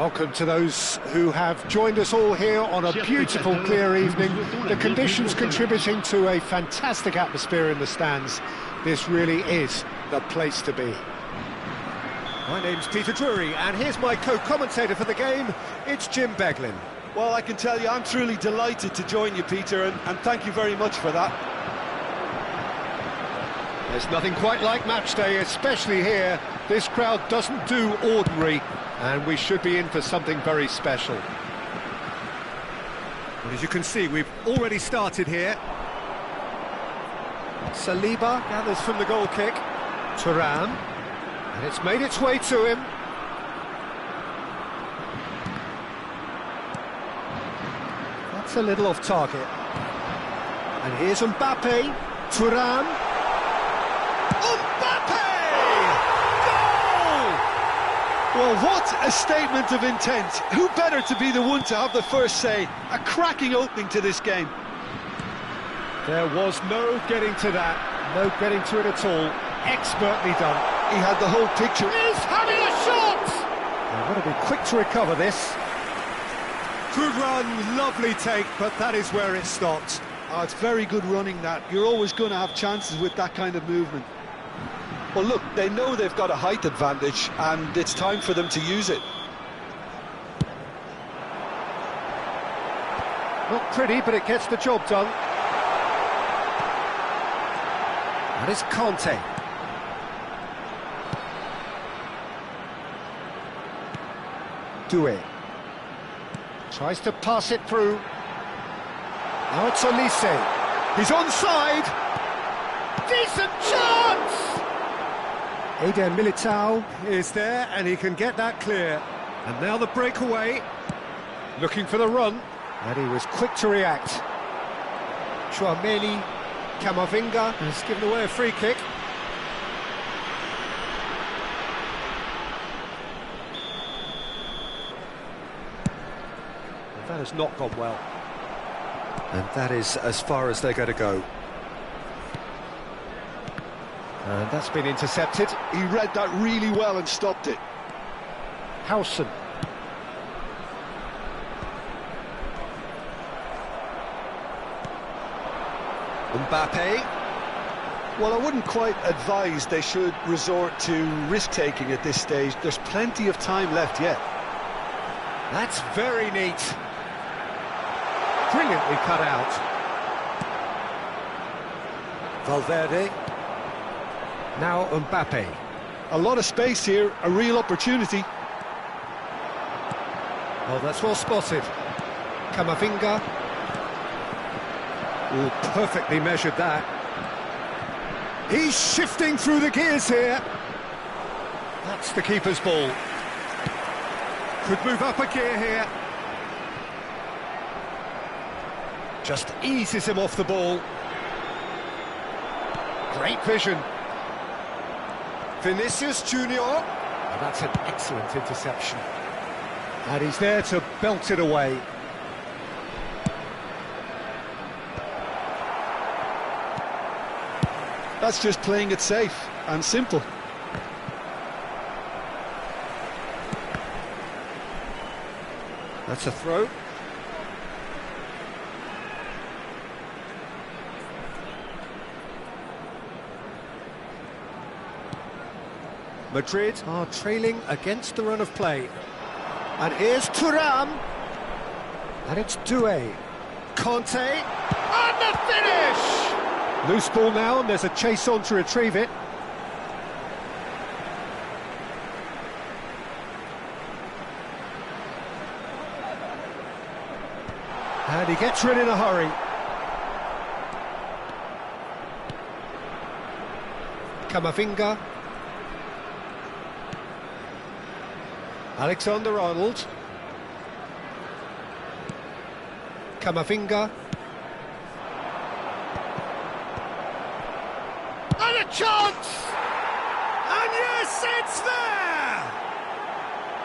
Welcome to those who have joined us all here on a beautiful, clear evening. The conditions contributing to a fantastic atmosphere in the stands. This really is the place to be. My name's Peter Drury, and here's my co-commentator for the game. It's Jim Beglin. Well, I can tell you, I'm truly delighted to join you, Peter, and thank you very much for that. There's nothing quite like match day, especially here. This crowd doesn't do ordinary, and we should be in for something very special. But as you can see, we've already started here. Saliba gathers from the goal kick. Thuram, and it's made its way to him. That's a little off target. And here's Mbappe. Thuram. Well, what a statement of intent. Who better to be the one to have the first say? A cracking opening to this game. There was no getting to that, no getting to it at all. Expertly done. He had the whole picture. He's having a shot! They've got to be quick to recover this. Good run, lovely take, but that is where it stopped. Oh, it's very good running, that. You're always going to have chances with that kind of movement. Well, look, they know they've got a height advantage, and it's time for them to use it. Not pretty, but it gets the job done. That is Conte. Doué. Tries to pass it through. Now it's Olise. He's onside. Decent chance! Eder Militao is there, and he can get that clear. And now the breakaway. Looking for the run. And he was quick to react. Tchouaméni, Camavinga has given away a free kick. That has not gone well. And that is as far as they're going to go. And that's been intercepted. He read that really well and stopped it. Howson. Mbappe. Well, I wouldn't quite advise they should resort to risk-taking at this stage. There's plenty of time left yet. That's very neat. Brilliantly cut out. Valverde. Now Mbappe. A lot of space here, a real opportunity. Oh, that's well spotted. Camavinga. Oh, perfectly measured that. He's shifting through the gears here. That's the keeper's ball. Could move up a gear here. Just eases him off the ball. Great vision. Vinicius Junior. Oh, that's an excellent interception. And he's there to belt it away. That's just playing it safe and simple. That's a throw. Madrid are trailing against the run of play. And here's Thuram. And it's Doué. Conte. And the finish! Loose ball now, and there's a chase on to retrieve it. And he gets rid in a hurry. Camavinga. Alexander-Arnold. Camavinga. And a chance! And yes, it's there!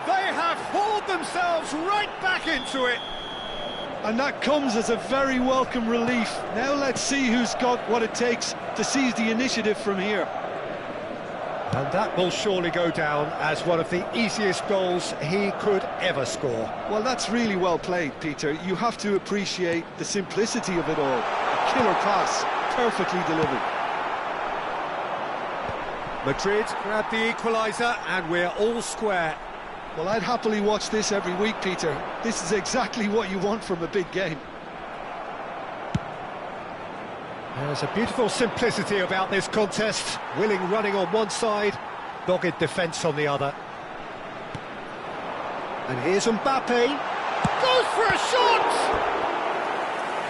They have hauled themselves right back into it. And that comes as a very welcome relief. Now let's see who's got what it takes to seize the initiative from here. And that will surely go down as one of the easiest goals he could ever score. Well, that's really well played, Peter. You have to appreciate the simplicity of it all. A killer pass, perfectly delivered. Madrid grab the equaliser, and we're all square. Well, I'd happily watch this every week, Peter. This is exactly what you want from a big game. There's a beautiful simplicity about this contest. Willing running on one side, dogged defence on the other. And here's Mbappe. Goes for a shot!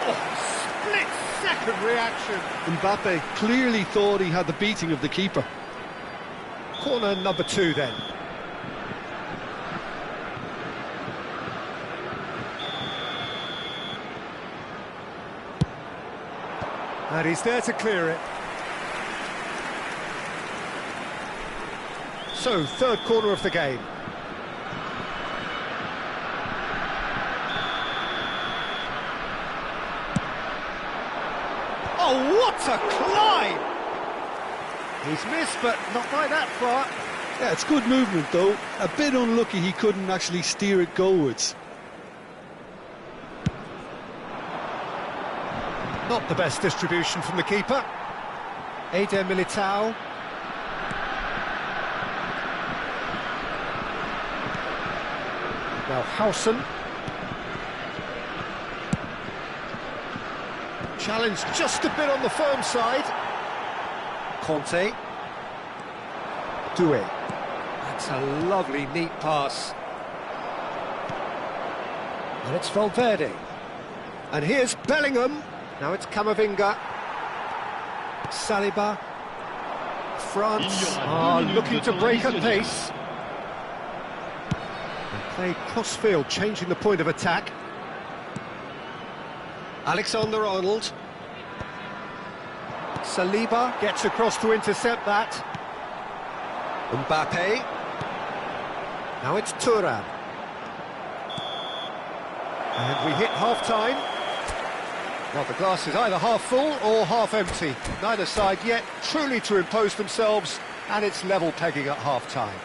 Oh, split-second reaction. Mbappe clearly thought he had the beating of the keeper. Corner number 2 then. And he's there to clear it. So, third corner of the game. Oh, what a climb! He's missed, but not by that far. Yeah, it's good movement though. A bit unlucky he couldn't actually steer it goalwards. Not the best distribution from the keeper. Eder Militao. Now Howson. Challenge just a bit on the firm side. Conte. Doué. That's a lovely, neat pass. And it's Valverde. And here's Bellingham. Now it's Camavinga. Saliba. France are looking to break at pace. And play cross-field, changing the point of attack. Alexander-Arnold. Saliba gets across to intercept that. Mbappe. Now it's Thuram. And we hit half-time. Well, the glass is either half full or half empty. Neither side yet truly to impose themselves, and it's level pegging at half-time.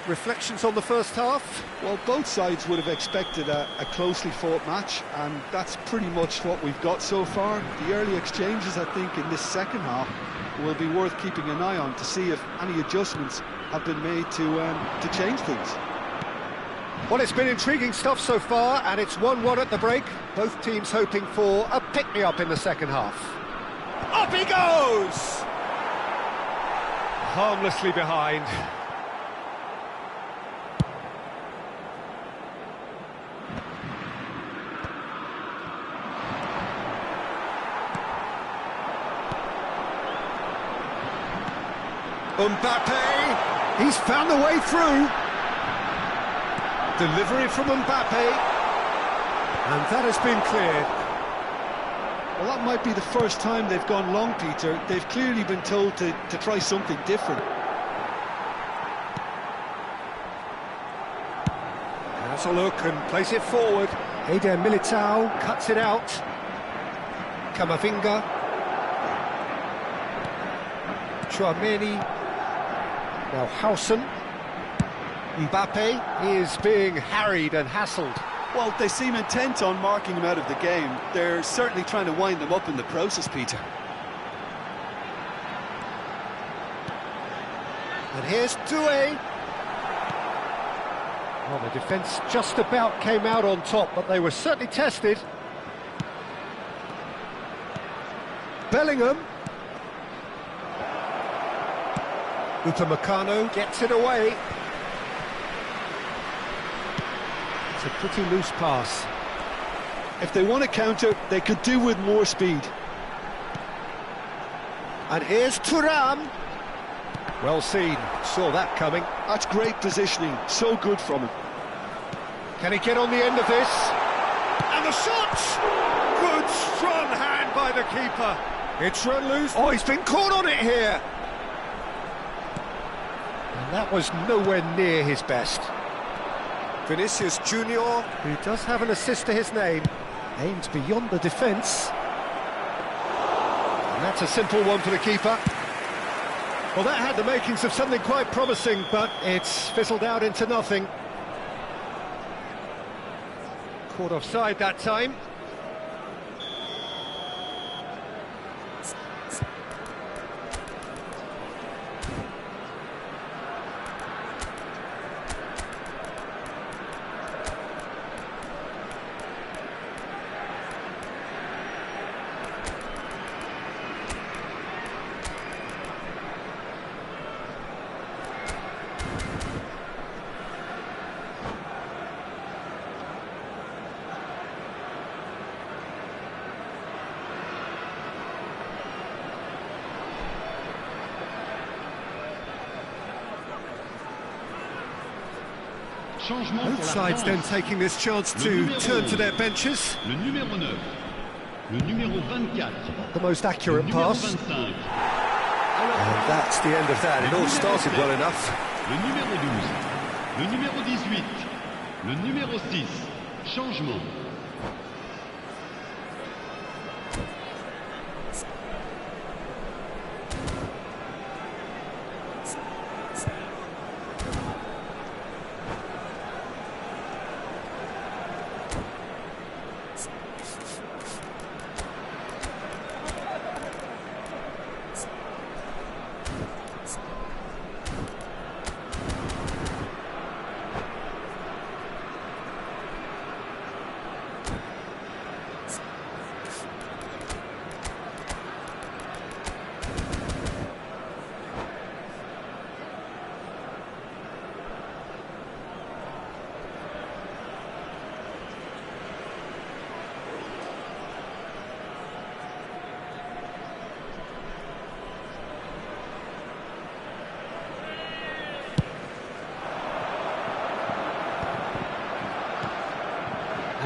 Reflections on the first half? Well, both sides would have expected a closely fought match, and that's pretty much what we've got so far. The early exchanges, I think, in this second half will be worth keeping an eye on to see if any adjustments have been made to change things. Well, it's been intriguing stuff so far, and it's 1-1 at the break. Both teams hoping for a pick-me-up in the second half. Up he goes! Harmlessly behind. Mbappe, he's found the way through. Delivery from Mbappe, and that has been cleared. Well, that might be the first time they've gone long, Peter. They've clearly been told to try something different. Has a look and plays it forward. Eder Militao cuts it out. Camavinga. Tchouaméni. Now Howson. Mbappe is being harried and hassled. Well, they seem intent on marking him out of the game. They're certainly trying to wind them up in the process, Peter. And here's Doué. Well, the defence just about came out on top, but they were certainly tested. Bellingham. Upamecano gets it away. It's a pretty loose pass. If they want to counter, they could do with more speed. And here's Thuram. Well seen, saw that coming. That's great positioning, so good from him. Can he get on the end of this? And the shot! Good, strong hand by the keeper. It's run loose. Oh, he's been caught on it here. And that was nowhere near his best. Vinicius Junior, who does have an assist to his name, aims beyond the defence. And that's a simple one for the keeper. Well, that had the makings of something quite promising, but it's fizzled out into nothing. Caught offside that time. Both sides then taking this chance to turn to their benches. The most accurate pass. And that's the end of that. It all started well enough. Le numéro 12, le numéro 18, le numéro 6, changement.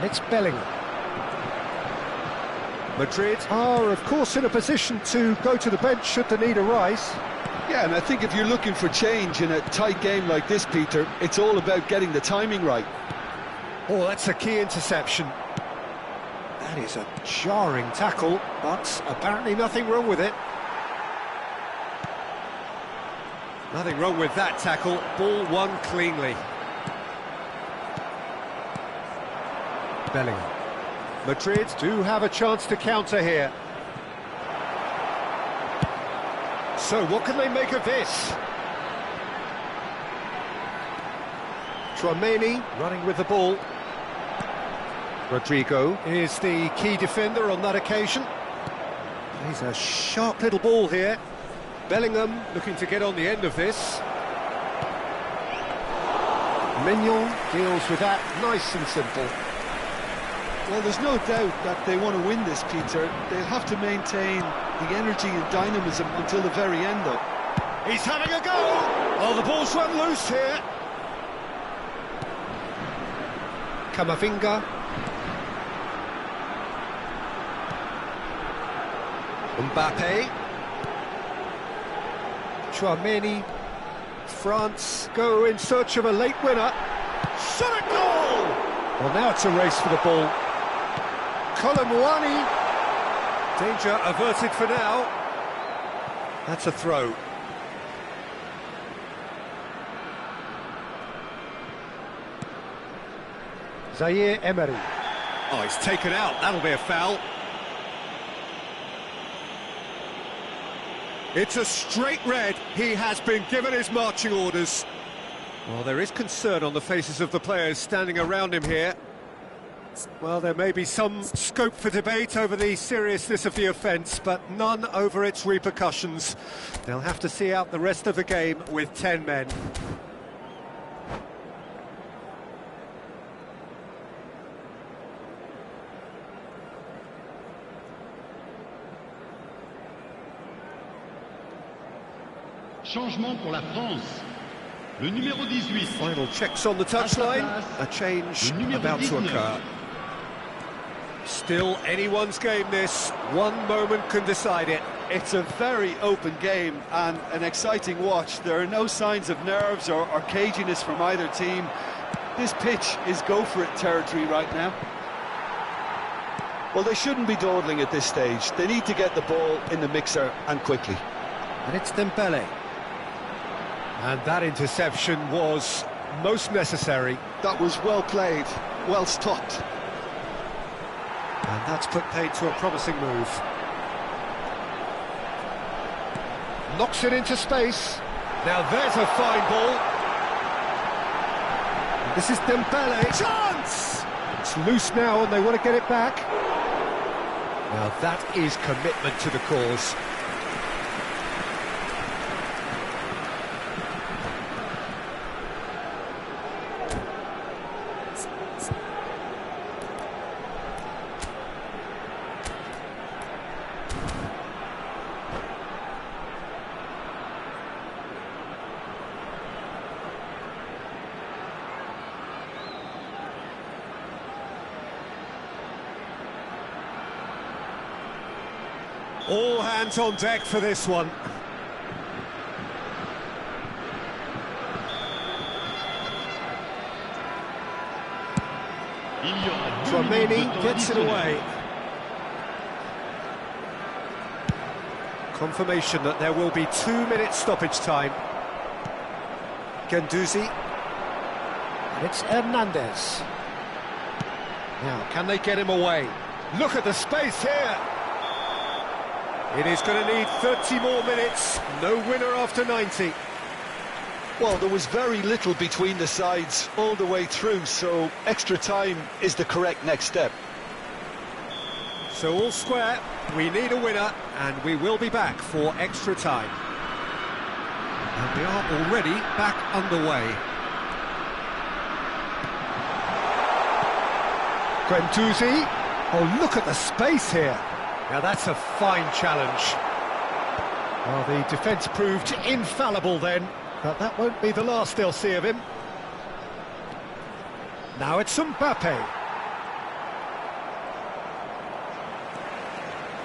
And it's Bellingham. Madrid are, of course, in a position to go to the bench should the need arise. Yeah, and I think if you're looking for change in a tight game like this, Peter, it's all about getting the timing right. Oh, that's a key interception. That is a jarring tackle, but apparently nothing wrong with it. Nothing wrong with that tackle. Ball won cleanly. Bellingham. Madrid do have a chance to counter here. So what can they make of this? Tchouaméni running with the ball. Rodrigo is the key defender on that occasion. He's a sharp little ball here. Bellingham looking to get on the end of this. Mignon deals with that nice and simple. Well, there's no doubt that they want to win this, Peter. They'll have to maintain the energy and dynamism until the very end, though. He's having a go! Oh, the ball's run loose here. Camavinga. Mbappe. Tchouaméni. France go in search of a late winner. Shot a goal! Well, now it's a race for the ball. Colomwani. Danger averted for now. That's a throw. Zaire Emery. Oh, he's taken out. That'll be a foul. It's a straight red. He has been given his marching orders. Well, there is concern on the faces of the players standing around him here. Well, there may be some scope for debate over the seriousness of the offence, but none over its repercussions. They'll have to see out the rest of the game with 10 men. Changement pour la France. Le numéro 18. Final checks on the touchline. A change about to occur. Still anyone's game this. One moment can decide it. It's a very open game and an exciting watch. There are no signs of nerves or caginess from either team. This pitch is go-for-it territory right now. Well, they shouldn't be dawdling at this stage. They need to get the ball in the mixer and quickly. And it's Dembele. And that interception was most necessary. That was well played, well stopped. And that's put paid to a promising move. Knocks it into space. Now there's a fine ball. And this is Dembele. Chance! It's loose now and they want to get it back. Now that is commitment to the cause. All hands on deck for this one. Tchouaméni gets it away. Confirmation that there will be 2-minute stoppage time. Guendouzi. And it's Hernandez. Now, can they get him away? Look at the space here. It is going to need 30 more minutes. No winner after 90. Well, there was very little between the sides all the way through, so extra time is the correct next step. So all square, we need a winner, and we will be back for extra time. And we are already back underway. Guendouzi. Oh, look at the space here. Now that's a fine challenge. Well, the defence proved infallible then, but that won't be the last they'll see of him. Now it's Mbappe.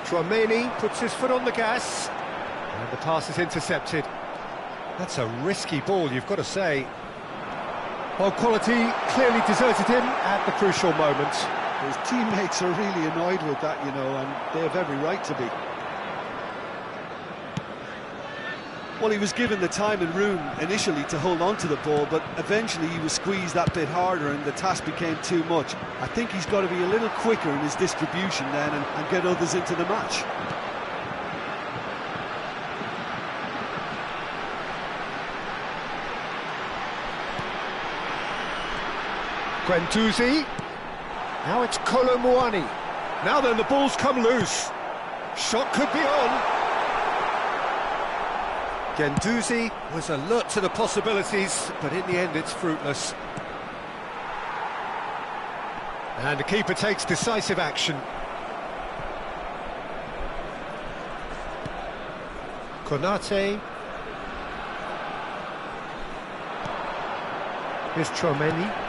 Tchouaméni puts his foot on the gas, and the pass is intercepted. That's a risky ball, you've got to say. Well, quality clearly deserted him at the crucial moment. His teammates are really annoyed with that, you know, and they have every right to be. Well, he was given the time and room initially to hold on to the ball, but eventually he was squeezed that bit harder and the task became too much. I think he's got to be a little quicker in his distribution then and get others into the match. Guendouzi. Now it's Kolo Muani. Now then, the ball's come loose. Shot could be on. Guendouzi was alert to the possibilities, but in the end it's fruitless. And the keeper takes decisive action. Konate. Here's Tchouaméni.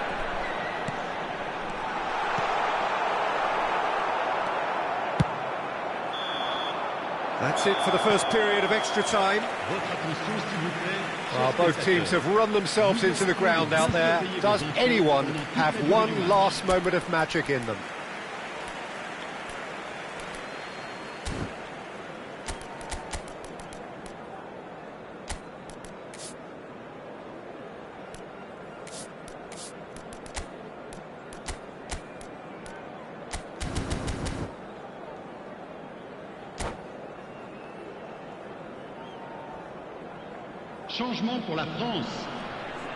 That's it for the first period of extra time. Well, both teams have run themselves into the ground out there. Does anyone have one last moment of magic in them? Changement pour la France.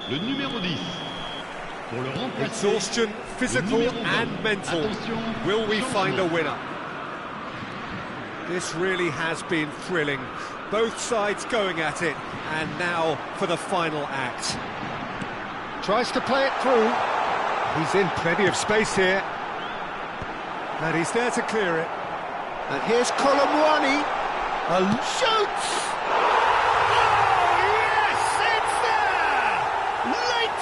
Le numéro 10. Pour le remplacer. Exhaustion, physical and mental. Will we find a winner? This really has been thrilling. Both sides going at it, and now for the final act. Tries to play it through. He's in plenty of space here. And he's there to clear it. And here's Kolo Muani. And shoots!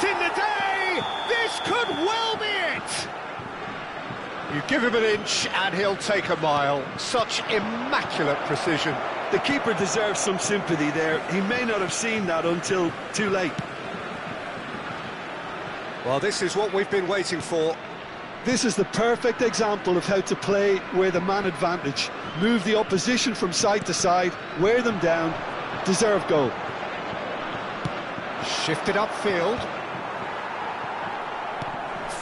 In the day, this could well be it. You give him an inch and he'll take a mile. Such immaculate precision. The keeper deserves some sympathy there. He may not have seen that until too late. Well, this is what we've been waiting for. This is the perfect example of how to play with a man advantage. Move the opposition from side to side, wear them down, deserve goal. Shifted upfield.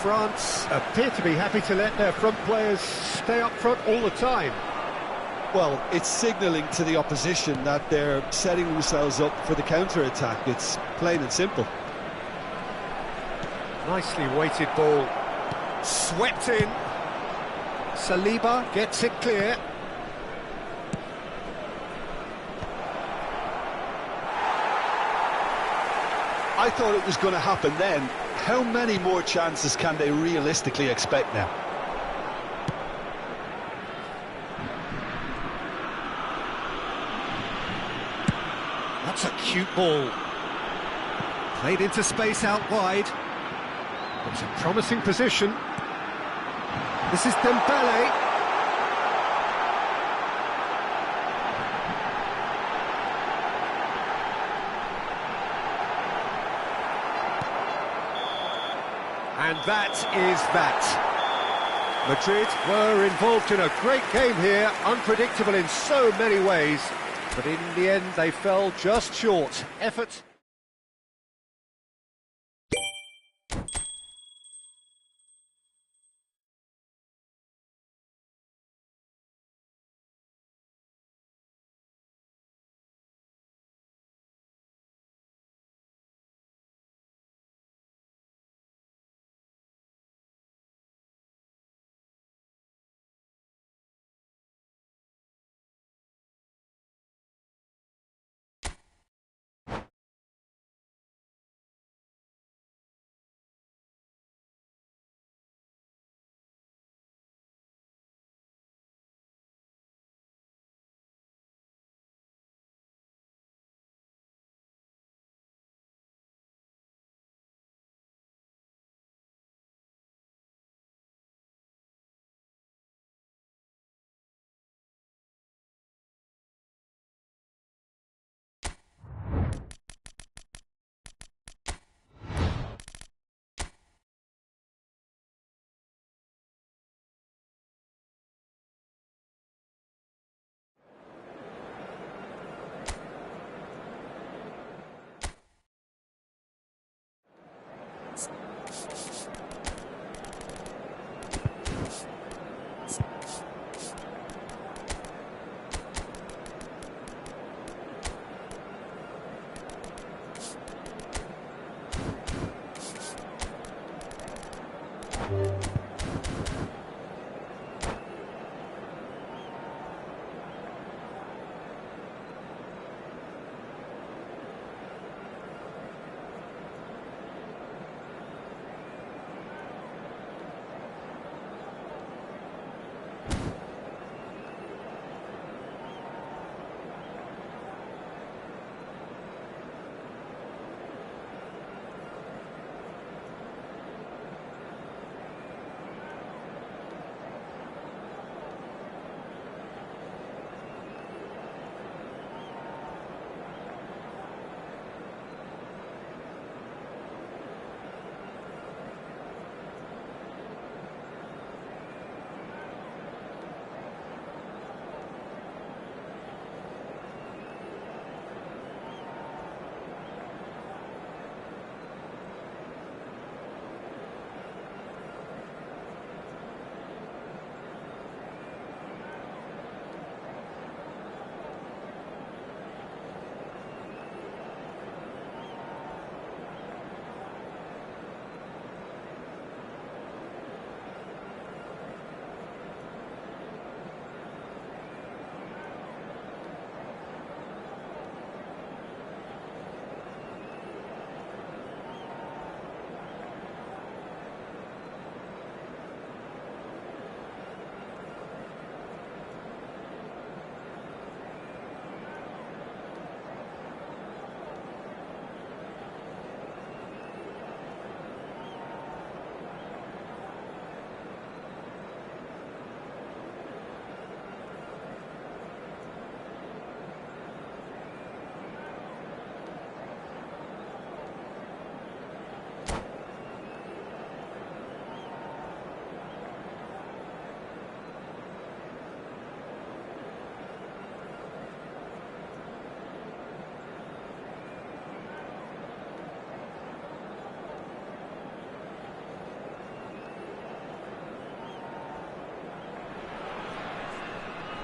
France appear to be happy to let their front players stay up front all the time. Well, it's signalling to the opposition that they're setting themselves up for the counter-attack. It's plain and simple. Nicely weighted ball. Swept in. Saliba gets it clear. I thought it was going to happen then. How many more chances can they realistically expect now? That's a cute ball. Played into space out wide. It's a promising position. This is Dembele. And that is that. Madrid were involved in a great game here, unpredictable in so many ways, but in the end they fell just short. Effort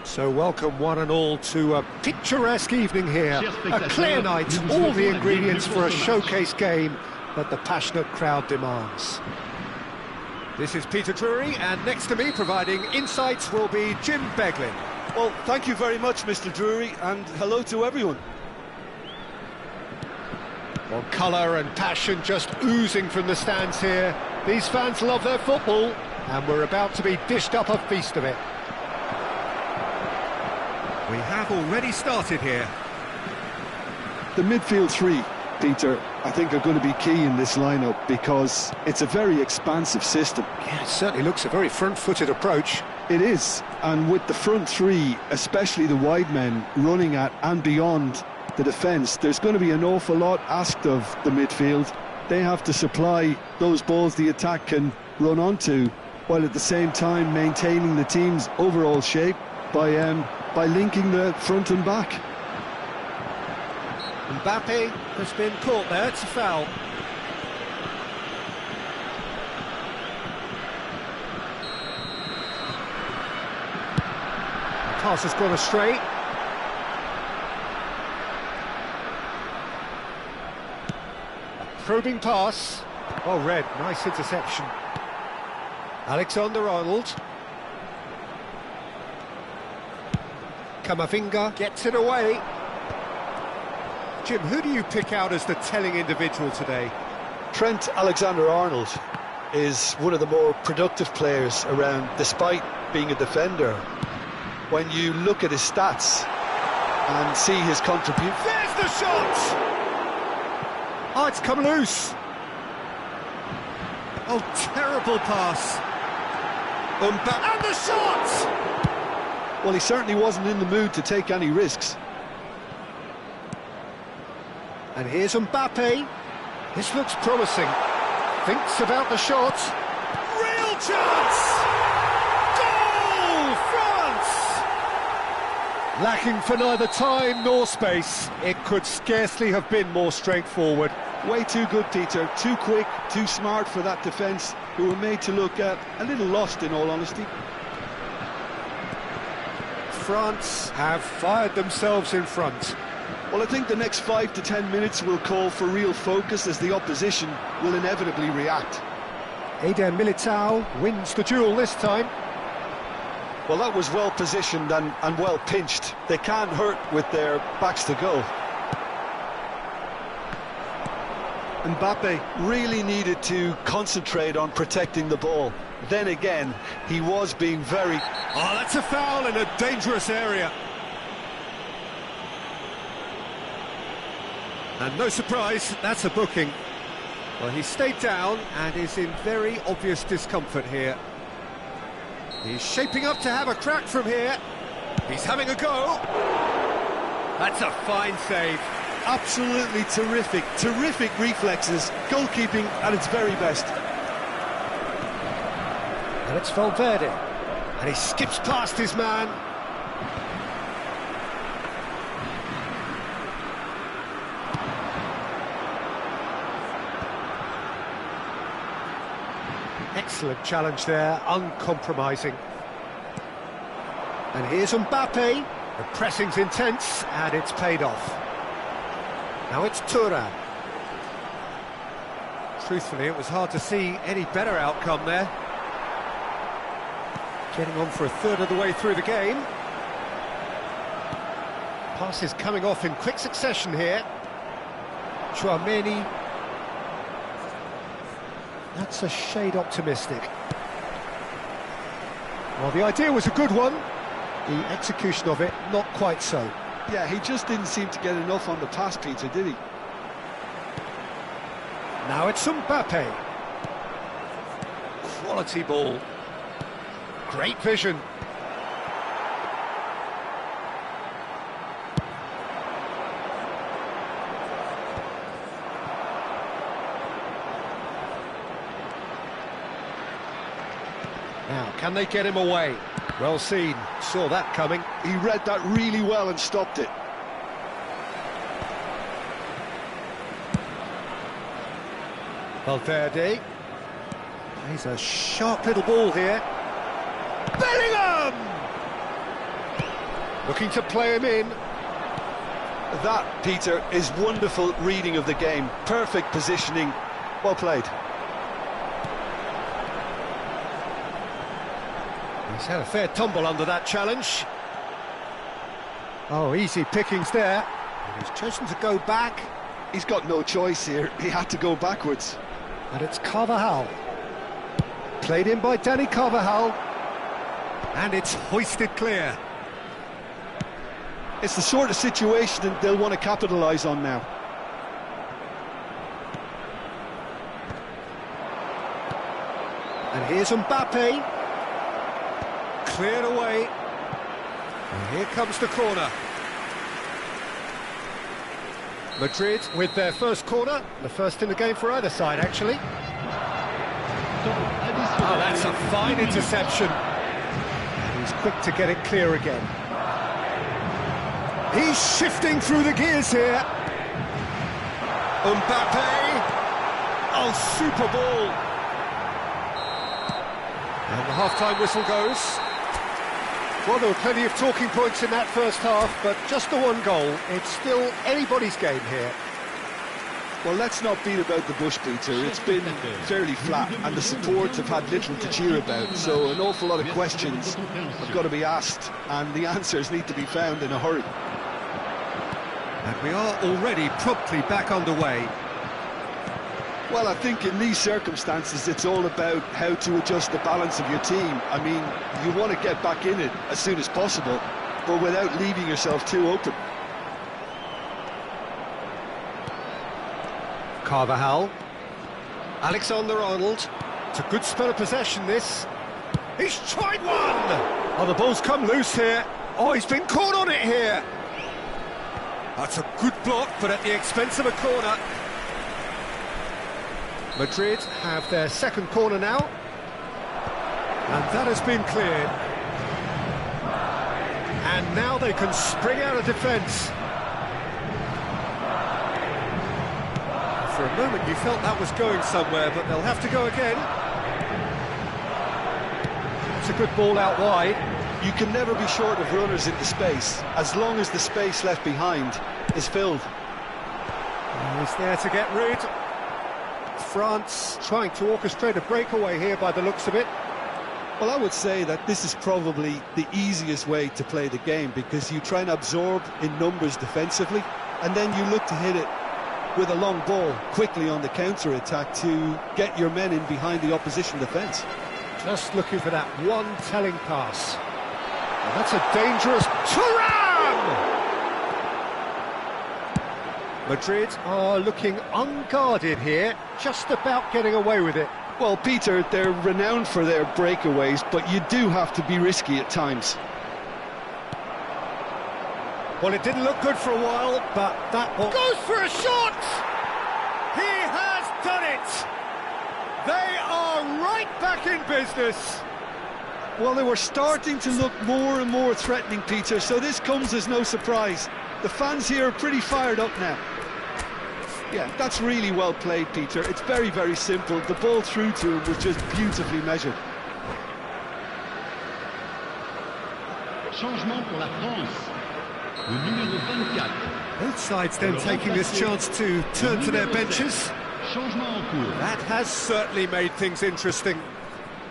So welcome one and all to a picturesque evening here, a clear night, all the ingredients for a showcase game that the passionate crowd demands. This is Peter Drury, and next to me providing insights will be Jim Beglin. Well, thank you very much, Mr. Drury, and hello to everyone. Well, colour and passion just oozing from the stands here. These fans love their football, and we're about to be dished up a feast of it. We have already started here. The midfield three, Peter, I think are going to be key in this lineup because it's a very expansive system. Yeah, it certainly looks a very front-footed approach. It is, and with the front three, especially the wide men, running at and beyond the defence, there's going to be an awful lot asked of the midfield. They have to supply those balls the attack can run onto, while at the same time maintaining the team's overall shape by linking the front and back. Mbappe has been caught there, it's a foul. The pass has gone astray. A probing pass. Oh, Red, nice interception. Alexander-Arnold. Camavinga gets it away. Jim, who do you pick out as the telling individual today? Trent Alexander-Arnold is one of the more productive players around, despite being a defender. When you look at his stats and see his contribution... There's the shot! Oh, it's come loose. Oh, terrible pass. And the shot! Well, he certainly wasn't in the mood to take any risks. And here's Mbappe. This looks promising. Thinks about the shot. Real chance! Goal, France! Lacking for neither time nor space. It could scarcely have been more straightforward. Way too good, Peter. Too quick, too smart for that defence, who were made to look a little lost, in all honesty. France have fired themselves in front. Well, I think the next 5 to 10 minutes will call for real focus, as the opposition will inevitably react. Eder Militao wins the duel this time. Well, that was well positioned and well pinched. They can't hurt with their backs to goal. Mbappe really needed to concentrate on protecting the ball. Then again, he was being very... Oh, that's a foul in a dangerous area. And no surprise, that's a booking. Well, he stayed down and is in very obvious discomfort here. He's shaping up to have a crack from here. He's having a go. That's a fine save. Absolutely terrific, terrific reflexes. Goalkeeping at its very best. And it's Valverde. And he skips past his man. Excellent challenge there, uncompromising. And here's Mbappe. The pressing's intense, and it's paid off. Now it's Thuram. Truthfully, it was hard to see any better outcome there. Getting on for a third of the way through the game. Passes coming off in quick succession here. Tchouaméni. That's a shade optimistic. Well, the idea was a good one. The execution of it, not quite so. Yeah, he just didn't seem to get enough on the pass, Peter, did he? Now it's Mbappe. Quality ball. Great vision. Now, can they get him away? Well seen, saw that coming. He read that really well and stopped it. Valverde. He's a sharp little ball here. Bellingham! Looking to play him in. That, Peter, is wonderful reading of the game. Perfect positioning. Well played. He's had a fair tumble under that challenge. Oh, easy pickings there. And he's chosen to go back. He's got no choice here. He had to go backwards. And it's Carvajal. Played in by Dani Carvajal. And it's hoisted clear. It's the sort of situation that they'll want to capitalise on now. And here's Mbappe. Cleared away. And here comes the corner. Madrid with their first corner, the first in the game for either side, actually. Oh, that's a fine interception. And he's quick to get it clear again. He's shifting through the gears here. Mbappe. Oh, super ball. And the half-time whistle goes. Well, there were plenty of talking points in that first half, but just the one goal. It's still anybody's game here. Well, let's not beat about the bush, Peter. It's been fairly flat, and the supports have had little to cheer about, so an awful lot of questions have got to be asked, and the answers need to be found in a hurry. And we are already promptly back underway. Well, I think in these circumstances, it's all about how to adjust the balance of your team. I mean, you want to get back in it as soon as possible, but without leaving yourself too open. Carvajal. Alexander-Arnold. It's a good spell of possession, this. He's tried one! Oh, the ball's come loose here. Oh, he's been caught on it here. That's a good block, but at the expense of a corner. Madrid have their second corner now. And that has been cleared. And now they can spring out of defence. For a moment you felt that was going somewhere, but they'll have to go again. It's a good ball out wide. You can never be short of runners into space, as long as the space left behind is filled. He's there to get rid. France trying to orchestrate a breakaway here by the looks of it. Well, I would say that this is probably the easiest way to play the game, because you try and absorb in numbers defensively, and then you look to hit it with a long ball quickly on the counter-attack to get your men in behind the opposition defence. Just looking for that one telling pass. Well, that's a dangerous... Thuram! Madrid are looking unguarded here, just about getting away with it. Well, Peter, they're renowned for their breakaways, but you do have to be risky at times. Well, it didn't look good for a while, but that one... Goes for a shot! He has done it! They are right back in business! Well, they were starting to look more and more threatening, Peter, so this comes as no surprise. The fans here are pretty fired up now. Yeah, that's really well played, Peter. It's very, very simple. The ball through to him was just beautifully measured. Changement pour la France. Le numéro 24. Both sides then taking this chance to turn to their benches. Changement en cours. That has certainly made things interesting.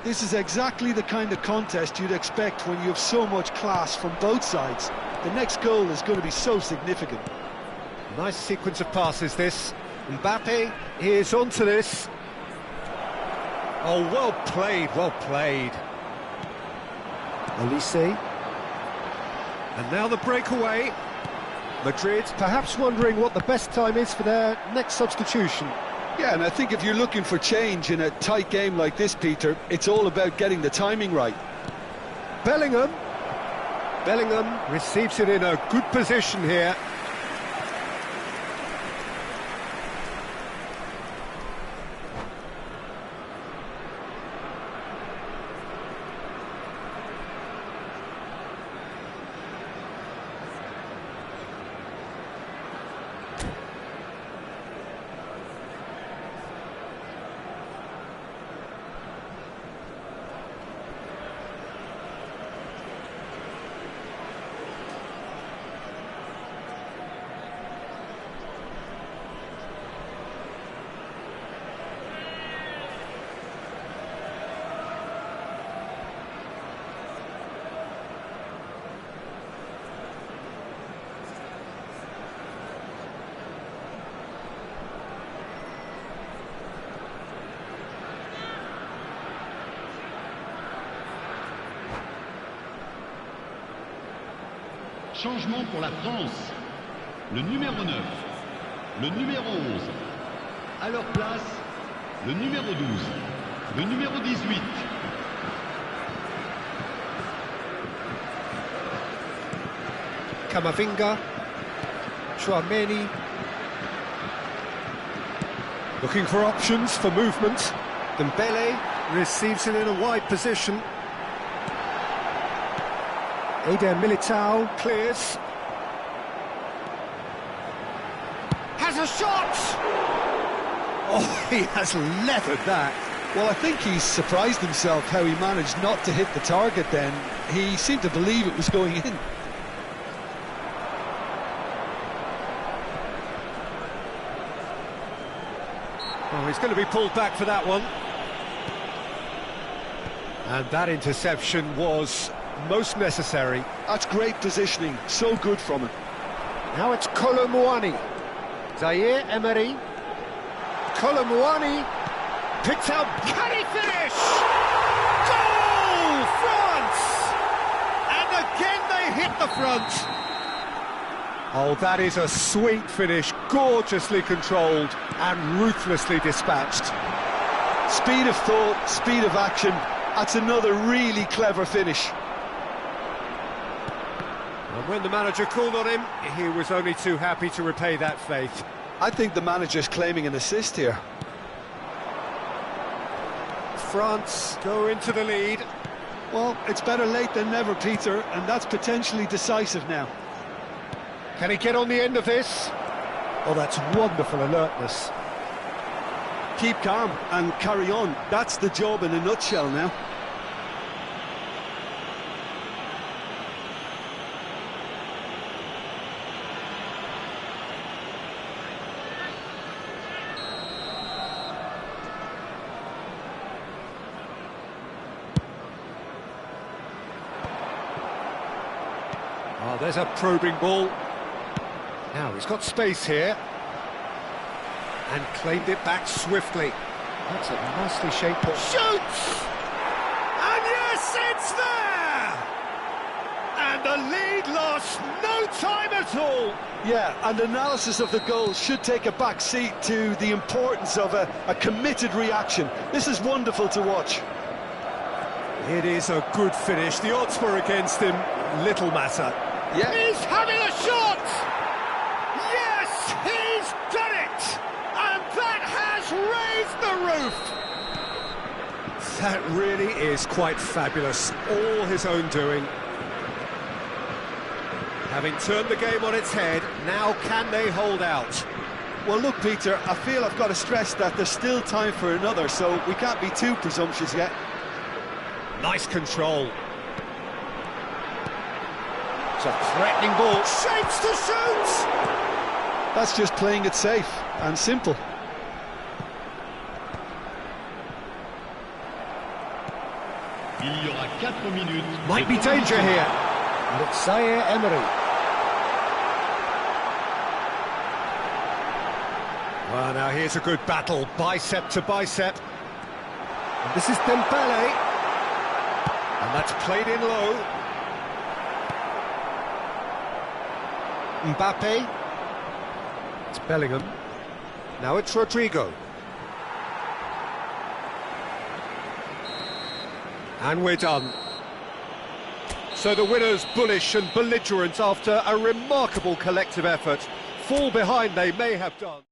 This is exactly the kind of contest you'd expect when you have so much class from both sides. The next goal is going to be so significant. Nice sequence of passes, this. Mbappe is onto this. Oh, well played, well played. Olise. And now the breakaway. Madrid perhaps wondering what the best time is for their next substitution. Yeah, and I think if you're looking for change in a tight game like this, Peter, it's all about getting the timing right. Bellingham. Bellingham receives it in a good position here. Changement pour la France. Le numéro 9. Le numéro 11. À leur place, le numéro 12. Le numéro 18. Camavinga. Chouameni. Looking for options for movement. Dembele receives it in a wide position. Eder Militao clears. Has a shot! Oh, he has leathered that. Well, I think he's surprised himself how he managed not to hit the target then. He seemed to believe it was going in. Oh, he's going to be pulled back for that one. And that interception was most necessary. That's great positioning, so good from him. Now it's Kolo Muani. Zaire Emery. Kolo Muani picked out. Can he finish? Goal! France! And again they hit the front. Oh, that is a sweet finish, gorgeously controlled and ruthlessly dispatched. Speed of thought, speed of action. That's another really clever finish. And when the manager called on him, he was only too happy to repay that faith. I think the manager's claiming an assist here. France go into the lead. Well, it's better late than never, Peter, and that's potentially decisive now. Can he get on the end of this? Oh, that's wonderful alertness. keep calm and carry on. That's the job in a nutshell now. Oh, there's a probing ball. Now he's got space here. And claimed it back swiftly. That's a nicely shaped ball. Shoots! And yes, it's there! And the lead lost no time at all. Yeah, and analysis of the goal should take a back seat to the importance of a committed reaction. This is wonderful to watch. It is a good finish. The odds were against him. Little matter. Yeah. He's having a shot! Yes, he's done it! And that has raised the roof! That really is quite fabulous. All his own doing. Having turned the game on its head, now can they hold out? Well, look, Peter, I feel I've got to stress that there's still time for another, so we can't be too presumptuous yet. Nice control. It's a threatening ball. Shapes to shoot! That's just playing it safe and simple. Il y aura 4 minutes. Might be danger here. Zaire Emery. Well, now here's a good battle, bicep to bicep. And this is Dembele. And that's played in low. Mbappe. It's Bellingham. Now it's Rodrigo. And we're done. So the winners bullish and belligerent after a remarkable collective effort. Fall behind they may have done.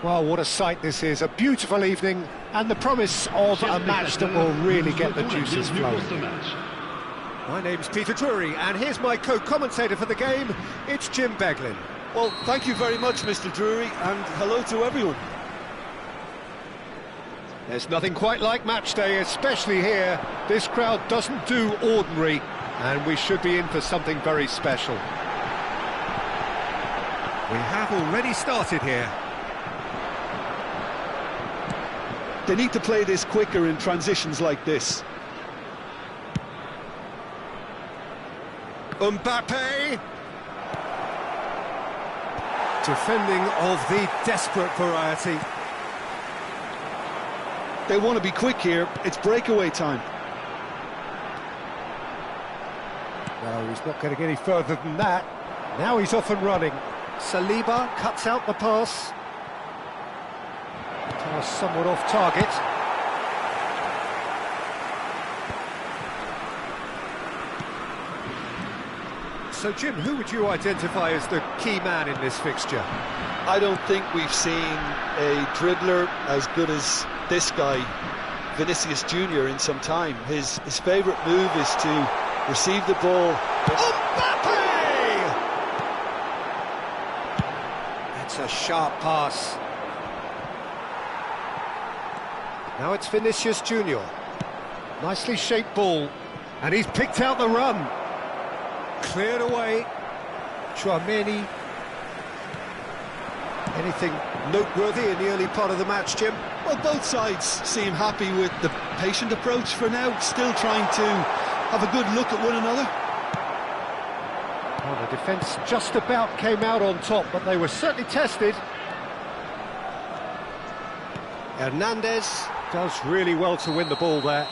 Well, what a sight this is. A beautiful evening and the promise of a match that will really get the juices flowing. My name's Peter Drury, and here's my co-commentator for the game. It's Jim Beglin. Well, thank you very much, Mr. Drury, and hello to everyone. There's nothing quite like match day, especially here. This crowd doesn't do ordinary, and we should be in for something very special. We have already started here. They need to play this quicker in transitions like this. Mbappe! Defending of the desperate variety. They want to be quick here. It's breakaway time. No, he's not getting any further than that. Now he's off and running. Saliba cuts out the pass. Pass somewhat off target. So, Jim, who would you identify as the key man in this fixture? I don't think we've seen a dribbler as good as this guy, Vinicius Junior, in some time. His favourite move is to receive the ball. Mbappe! That's a sharp pass. Now it's Vinicius Junior. Nicely shaped ball. And he's picked out the run. Cleared away. Tchouameni. Anything noteworthy in the early part of the match, Jim? Well, both sides seem happy with the patient approach for now, still trying to have a good look at one another. Well, the defence just about came out on top, but they were certainly tested. Hernandez does really well to win the ball there.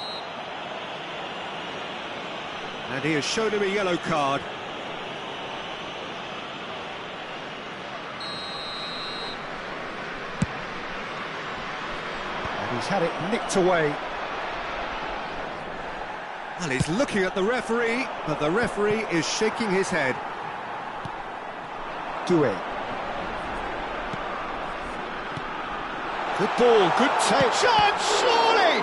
And he has shown him a yellow card. And he's had it nicked away. Well, he's looking at the referee, but the referee is shaking his head. Doué. Good ball, good take. Chance, surely!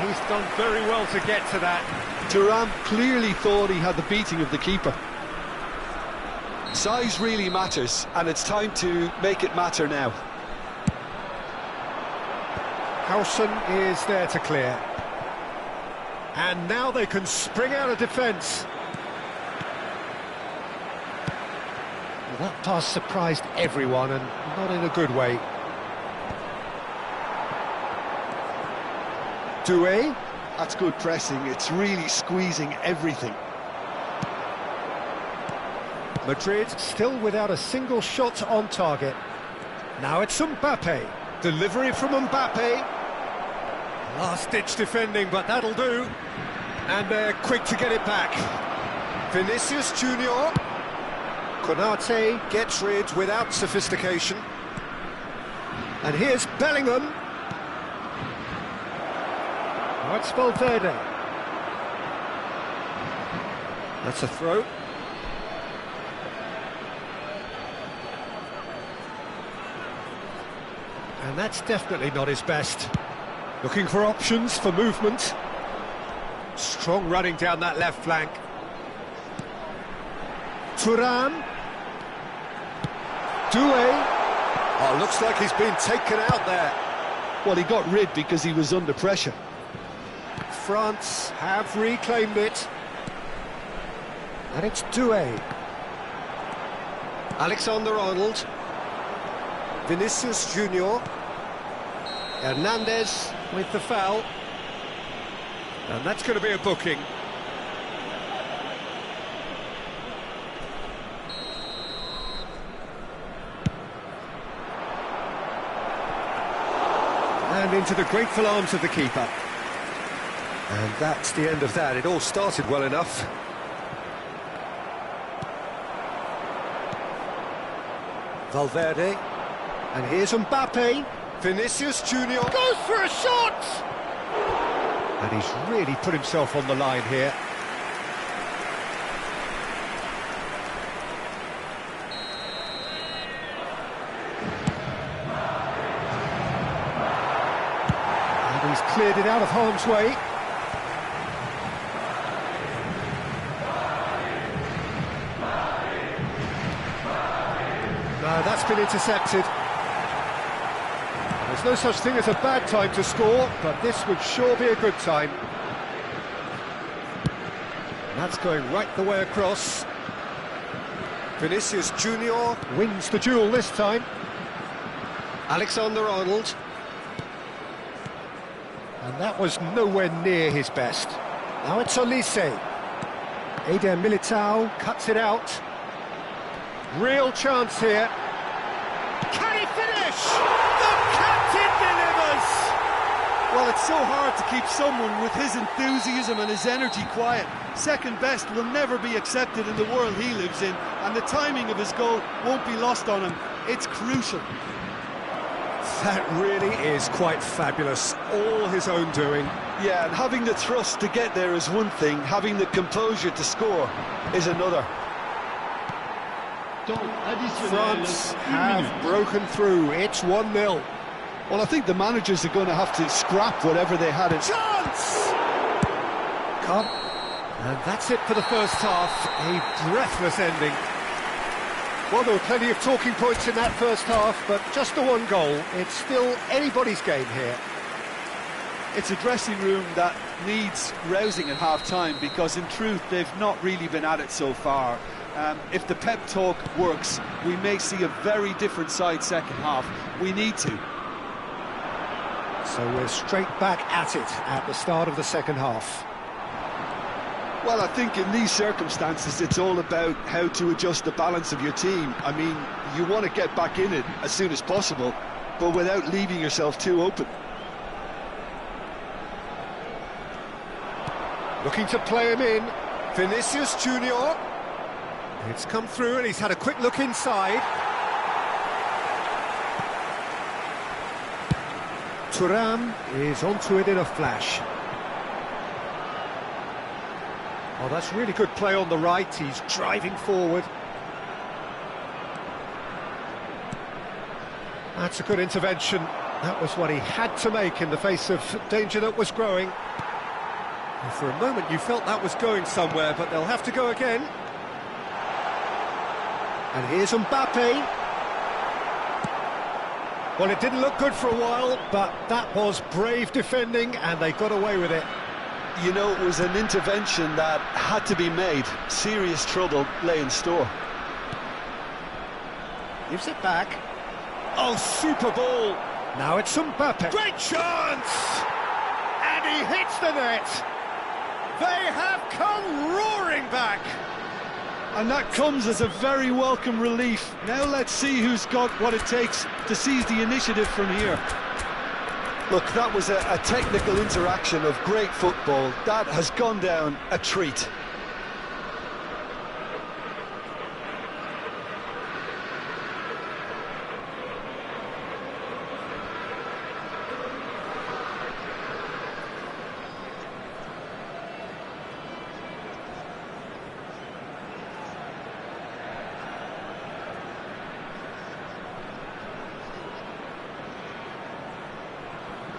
He's done very well to get to that. Thuram clearly thought he had the beating of the keeper. Size really matters, and it's time to make it matter now. Howson is there to clear. And now they can spring out of defence. Well, that pass surprised everyone, and not in a good way. Doué. That's good pressing. It's really squeezing everything. Madrid still without a single shot on target. Now it's Mbappe. Delivery from Mbappe. Last-ditch defending, but that'll do. And they're quick to get it back. Vinicius Junior. Konate gets rid without sophistication. And here's Bellingham. Now it's Valverde. That's a throw. And that's definitely not his best. Looking for options for movement. Strong running down that left flank. Thuram. Doué. Oh, looks like he's been taken out there. Well, he got rid because he was under pressure. France have reclaimed it. And it's Doué. Alexander-Arnold. Vinicius Junior. Hernandez with the foul. And that's going to be a booking. And into the grateful arms of the keeper. And that's the end of that. It all started well enough. Valverde. And here's Mbappe. Vinicius Junior goes for a shot! And he's really put himself on the line here. And he's cleared it out of harm's way. No, that's been intercepted. There's no such thing as a bad time to score, but this would sure be a good time. And that's going right the way across. Vinicius Junior wins the duel this time. Alexander-Arnold. And that was nowhere near his best. Now it's Olise. Eder Militao cuts it out. Real chance here. Can he finish? The captain delivers! Well, it's so hard to keep someone with his enthusiasm and his energy quiet. Second best will never be accepted in the world he lives in, and the timing of his goal won't be lost on him. It's crucial. That really is quite fabulous. All his own doing. Yeah, and having the thrust to get there is one thing, having the composure to score is another. Temps additionnel. France 1 have minute. broken through. It's 1-0. Well, I think the managers are going to have to scrap whatever they had in. Chance! Come. And that's it for the first half. A breathless ending. Well, there were plenty of talking points in that first half, but just the one goal. It's still anybody's game here. It's a dressing room that needs rousing at half-time, because in truth they've not really been at it so far. If the pep talk works, we may see a very different side second half. We need to. So we're straight back at it at the start of the second half. Well, I think in these circumstances it's all about how to adjust the balance of your team. I mean, you want to get back in it as soon as possible, but without leaving yourself too open. Looking to play him in. Vinicius Junior. It's come through and he's had a quick look inside. Thuram is onto it in a flash. Oh, that's really good play on the right. He's driving forward. That's a good intervention. That was what he had to make in the face of danger that was growing. And for a moment you felt that was going somewhere, but they'll have to go again. And here's Mbappe. Well, it didn't look good for a while, but that was brave defending, and they got away with it. You know, it was an intervention that had to be made. Serious trouble lay in store. Gives it back. Oh, super ball. Now it's Mbappe. Great chance! And he hits the net. They have come roaring back. And that comes as a very welcome relief. Now let's see who's got what it takes to seize the initiative from here. Look, that was a technical interaction of great football. That has gone down a treat.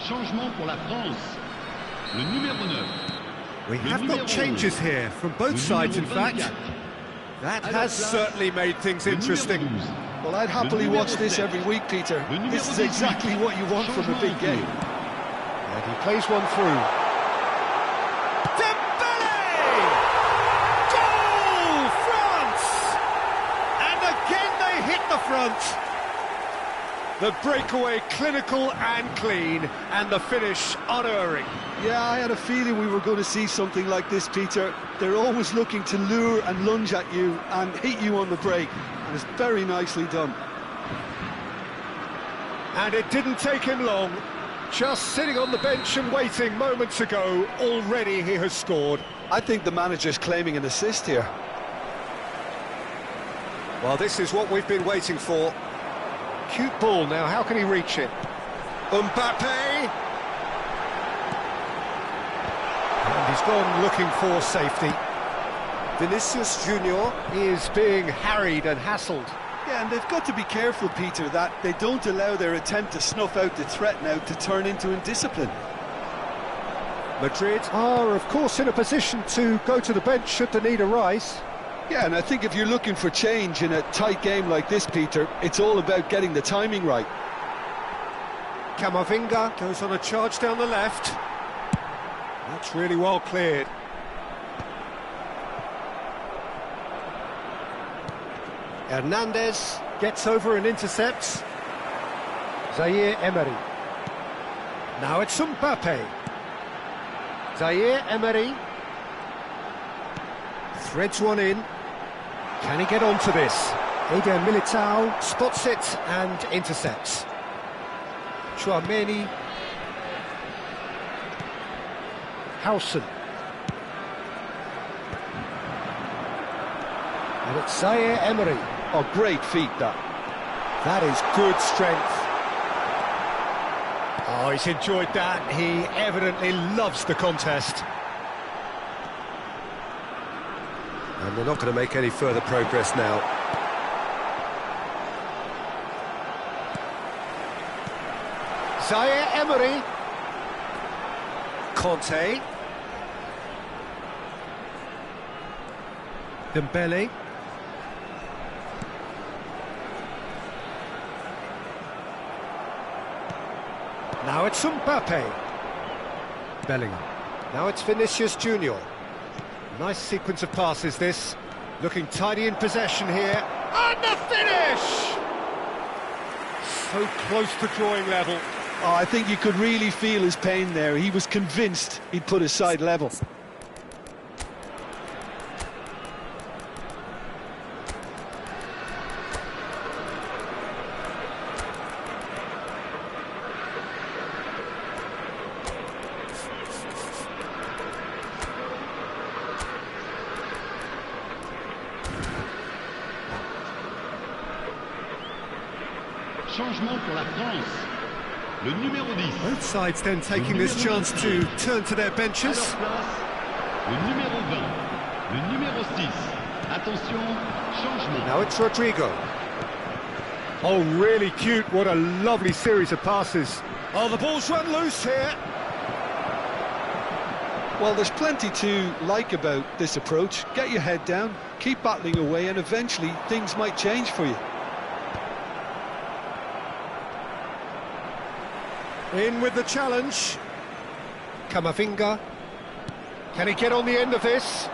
Changement pour la France. Le numéro 9. We have got changes here from both sides, in fact. That has certainly made things interesting. Well, I'd happily watch this every week, Peter. This is exactly what you want from a big game. And he plays one through. Dembele! Goal! France! And again they hit the front. The breakaway clinical and clean, and the finish unerring. Yeah, I had a feeling we were going to see something like this, Peter. They're always looking to lure and lunge at you and hit you on the break, and it's very nicely done. And it didn't take him long. Just sitting on the bench and waiting moments ago, already he has scored. I think the manager's claiming an assist here. Well, this is what we've been waiting for. Cute ball now, how can he reach it? Mbappe! And he's gone looking for safety. Vinicius Junior is being harried and hassled. Yeah, and they've got to be careful, Peter, that they don't allow their attempt to snuff out the threat now to turn into indiscipline. Madrid are, of course, in a position to go to the bench should the need arise. Yeah, and I think if you're looking for change in a tight game like this, Peter, it's all about getting the timing right. Camavinga goes on a charge down the left. That's really well cleared. Hernandez gets over and intercepts. Zaire Emery. Now it's Mbappe. Zaire Emery. Threads one in. Can he get onto this? Eder Militao spots it and intercepts. Chouameni. Howson. And it's Zaire Emery. Oh, great feat, that. That is good strength. Oh, he's enjoyed that. He evidently loves the contest. And they're not going to make any further progress now. Zaire Emery. Conte. Dembele. Now it's Mbappe. Bellingham. Now it's Vinicius Junior. Nice sequence of passes this. Looking tidy in possession here. And the finish! So close to drawing level. Oh, I think you could really feel his pain there. He was convinced he'd put his side level. Changement pour la France. Le numéro 10. Both sides then taking this chance to turn to their À benches. leur place, le numéro 20. Le numéro 6. Attention, changement. Now it's Rodrigo. Oh, really cute. What a lovely series of passes. Oh, the ball's run loose here. Well, there's plenty to like about this approach. Get your head down, keep battling away, and eventually things might change for you. In with the challenge. Camavinga. Can he get on the end of this?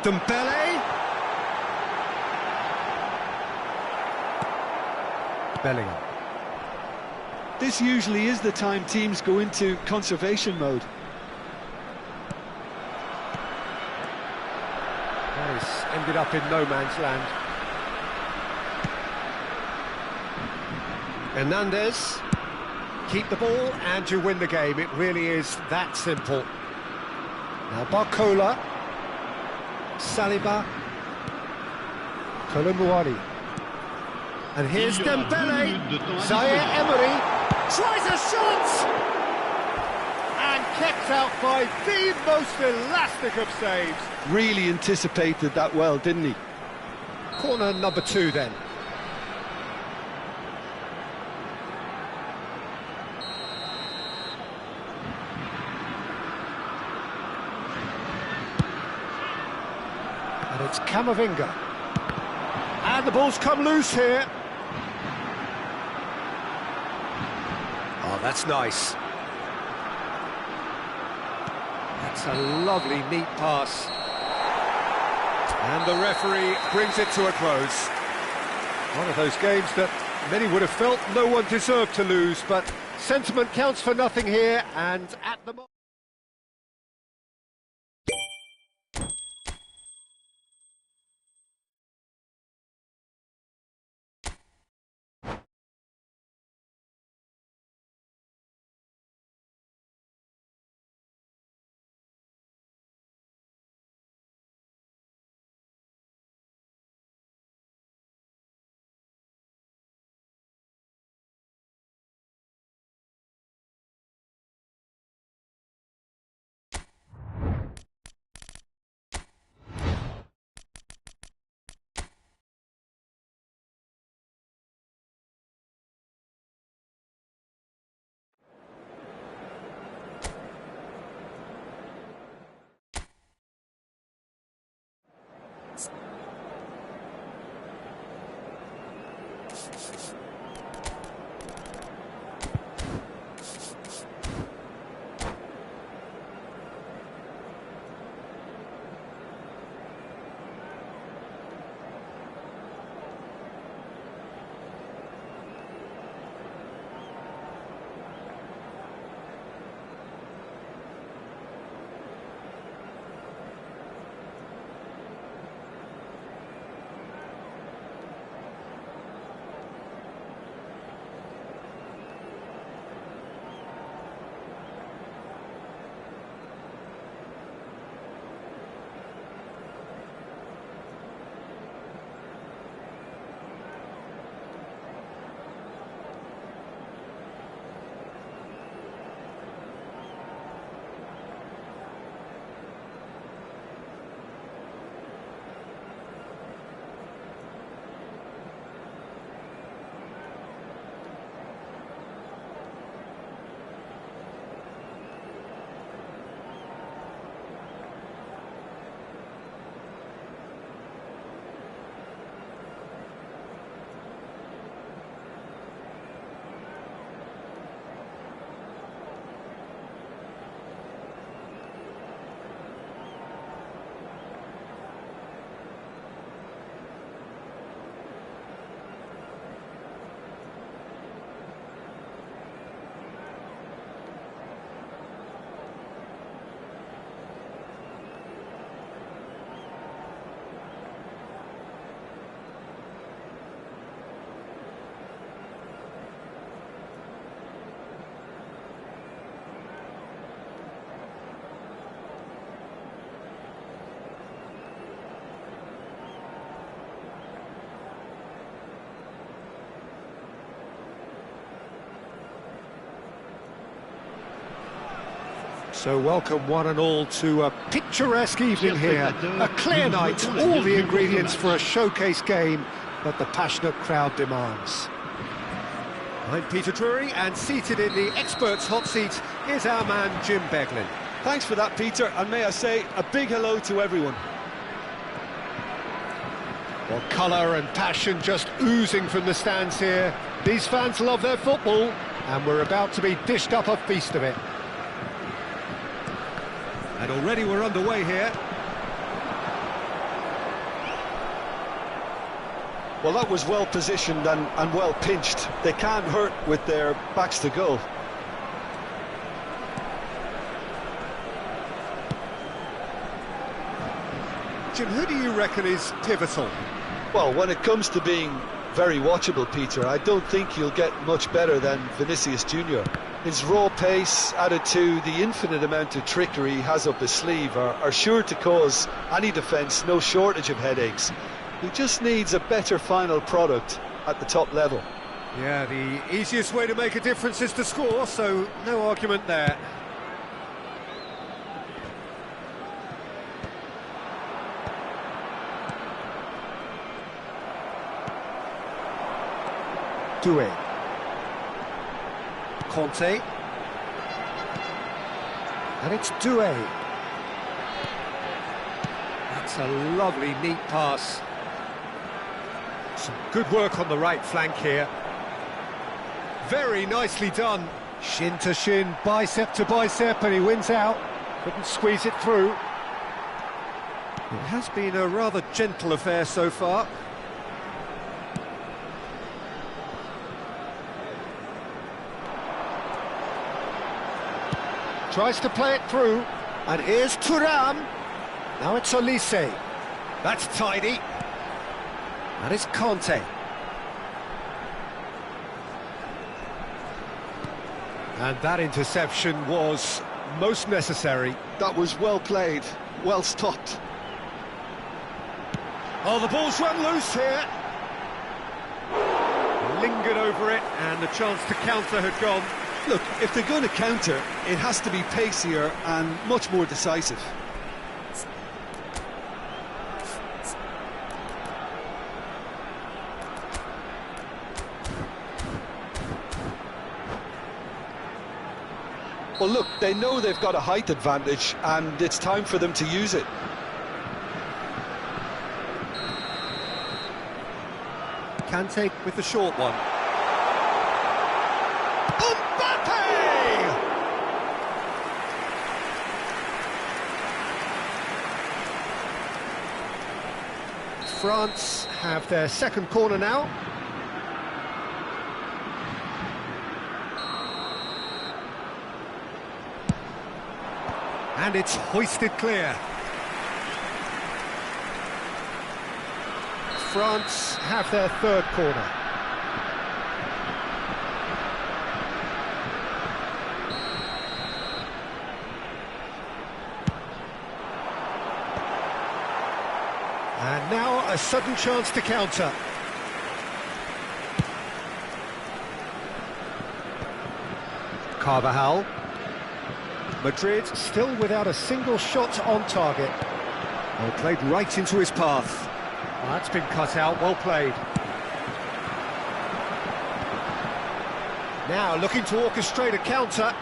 Dembele. Bellingham. This usually is the time teams go into conservation mode. Nice. Ended up in no man's land. Hernandez. Keep the ball and you win the game. It really is that simple. Now Barcola. Saliba. Colomboani. And here's Dembele. Zaire Emery tries a shot! And kept out by the most elastic of saves. Really anticipated that well, didn't he? Corner number 2 then. And it's Camavinga. And the ball's come loose here. Oh, that's nice. That's a lovely, neat pass. And the referee brings it to a close. One of those games that many would have felt no one deserved to lose, but sentiment counts for nothing here, and at the moment... So welcome one and all to a picturesque evening here. A clear night, all the ingredients for a showcase game that the passionate crowd demands. I'm Peter Drury, and seated in the experts' hot seat is our man Jim Beglin. Thanks for that, Peter, and may I say a big hello to everyone. Well, colour and passion just oozing from the stands here. These fans love their football, and we're about to be dished up a feast of it. And already we're underway here. Well, that was well positioned and well pinched. They can't hurt with their backs to goal. Jim, who do you reckon is pivotal? Well, when it comes to being very watchable, Peter, I don't think you'll get much better than Vinicius Junior. His raw pace, added to the infinite amount of trickery he has up his sleeve, are sure to cause any defence no shortage of headaches. He just needs a better final product at the top level. Yeah, the easiest way to make a difference is to score, so no argument there. Doué. Conte. And it's Doué. That's a lovely, neat pass. Some good work on the right flank here. Very nicely done. Shin to shin, bicep to bicep, and he wins out. Couldn't squeeze it through. It has been a rather gentle affair so far. Tries to play it through, and here's Thuram. Now it's Olise. That's tidy. And it's Conte. And that interception was most necessary. That was well played, well stopped. Oh, the ball's run loose here. Lingered over it, and the chance to counter had gone. Look, if they're going to counter, it has to be pacier and much more decisive. Well, look, they know they've got a height advantage, and it's time for them to use it. Kante with the short one. France have their second corner now. And it's hoisted clear. France have their third corner. And now a sudden chance to counter. Carvajal. Madrid still without a single shot on target. Well, played right into his path. Well, that's been cut out, well played. Now looking to orchestrate a counter.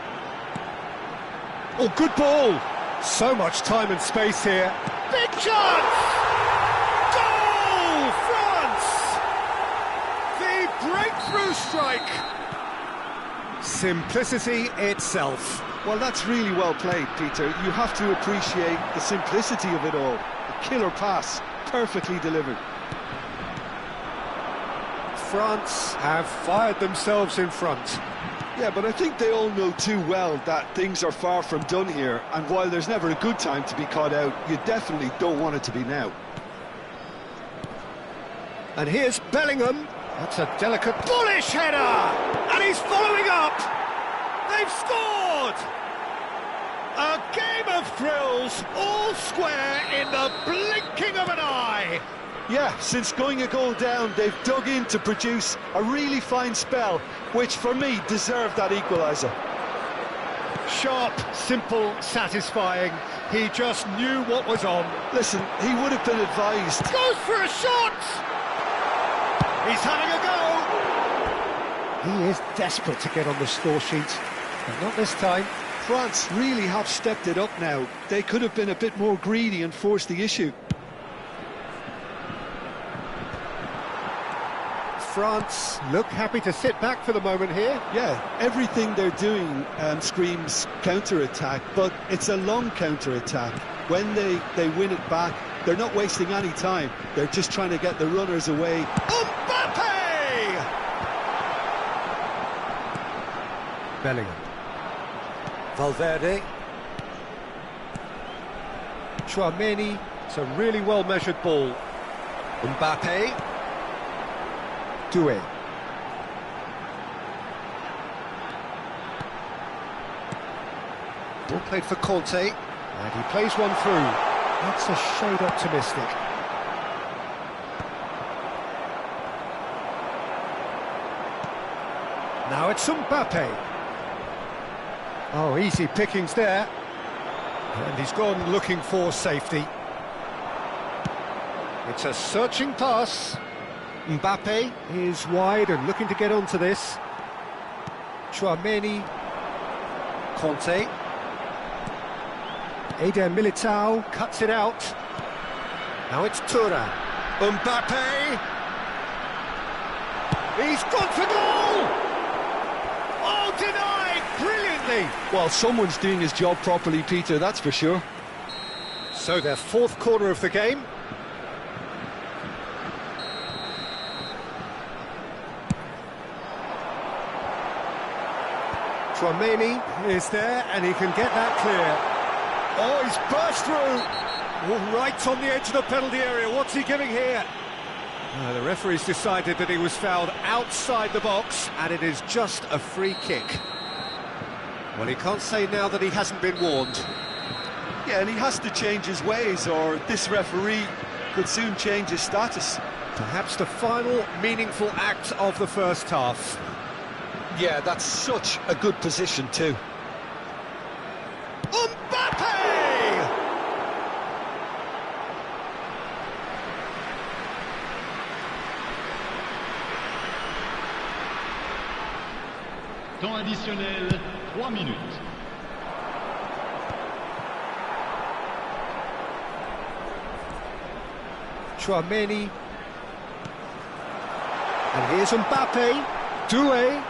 Oh, good ball! So much time and space here. Big chance! Goal! France! The breakthrough strike! Simplicity itself. Well, that's really well played, Peter. You have to appreciate the simplicity of it all. A killer pass, perfectly delivered. France have fired themselves in front. Yeah, but I think they all know too well that things are far from done here, and while there's never a good time to be caught out, you definitely don't want it to be now. And here's Bellingham. That's a delicate, bullish header! And he's following up! They've scored! A game of thrills, all square in the blinking of an eye! Yeah, since going a goal down, they've dug in to produce a really fine spell, which for me deserved that equaliser. Sharp, simple, satisfying. He just knew what was on. Listen, he would have been advised. Goes for a shot! He's having a go! He is desperate to get on the score sheet, but not this time. France really have stepped it up now. They could have been a bit more greedy and forced the issue. France look happy to sit back for the moment here. Yeah, everything they're doing screams counter-attack, but it's a long counter-attack. When they win it back, they're not wasting any time. They're just trying to get the runners away. Mbappe! Bellingham. Valverde. Tchouaméni. It's a really well-measured ball. Mbappe. Doué. Ball played for Conte, and he plays one through. That's a shade optimistic. Now it's Mbappe. Oh, easy pickings there. And he's gone looking for safety. It's a searching pass. Mbappe is wide and looking to get onto this. Tchouaméni. Conte. Eder Militao cuts it out. Now it's Thuram. Mbappe. He's gone for goal! Oh, denied! Brilliantly! Well, someone's doing his job properly, Peter, that's for sure. So their fourth corner of the game. Tchouaméni is there, and he can get that clear. Oh, he's burst through! Oh, right on the edge of the penalty area. What's he giving here? The referee's decided that he was fouled outside the box, and it is just a free kick. Well, he can't say now that he hasn't been warned. Yeah, and he has to change his ways, or this referee could soon change his status. Perhaps the final meaningful act of the first half. Yeah, that's such a good position too. Mbappe! Temps additionnel, 3 minutes. Tchouaméni. And here's Mbappe. Doué.